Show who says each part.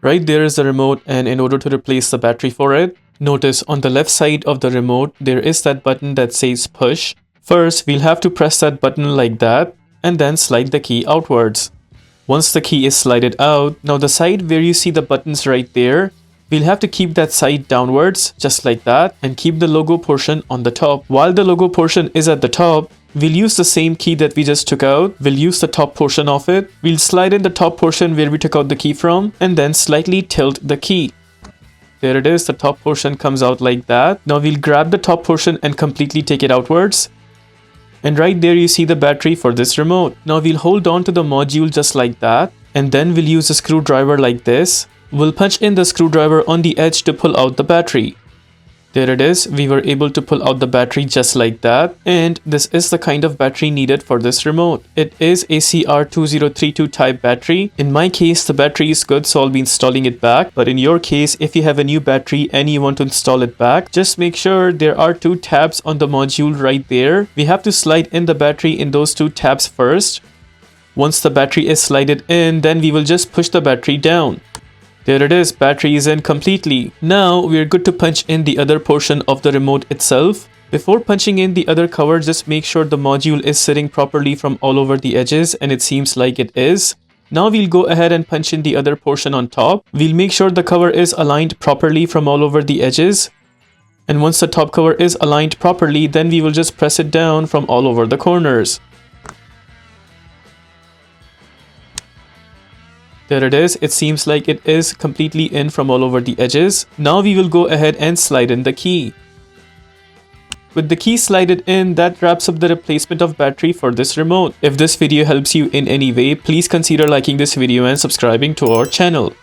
Speaker 1: Right there is the remote, and in order to replace the battery for it, notice on the left side of the remote there is that button that says push. First, we'll have to press that button like that and then slide the key outwards. Once the key is slided out, now the side where you see the buttons right there, we'll have to keep that side downwards just like that and keep the logo portion on the top. While the logo portion is at the top, we'll use the same key that we just took out. We'll use the top portion of it. We'll slide in the top portion where we took out the key from and then slightly tilt the key. There it is, the top portion comes out like that. Now we'll grab the top portion and completely take it outwards. And right there you see the battery for this remote. Now we'll hold on to the module just like that. And then we'll use a screwdriver like this. We'll punch in the screwdriver on the edge to pull out the battery. There it is, we were able to pull out the battery just like that, and this is the kind of battery needed for this remote. It is a CR2032 type battery. In my case, the battery is good, so I'll be installing it back. But in your case, if you have a new battery and you want to install it back, just make sure there are 2 tabs on the module right there. We have to slide in the battery in those 2 tabs first. Once the battery is slided in, then we will just push the battery down. There it is, battery is in completely. Now we are good to punch in the other portion of the remote itself. Before punching in the other cover, just make sure the module is sitting properly from all over the edges, and it seems like it is. Now we'll go ahead and punch in the other portion on top. We'll make sure the cover is aligned properly from all over the edges. And once the top cover is aligned properly, then we will just press it down from all over the corners. There it is, it seems like it is completely in from all over the edges. Now we will go ahead and slide in the key. With the key slided in, that wraps up the replacement of battery for this remote. If this video helps you in any way, please consider liking this video and subscribing to our channel.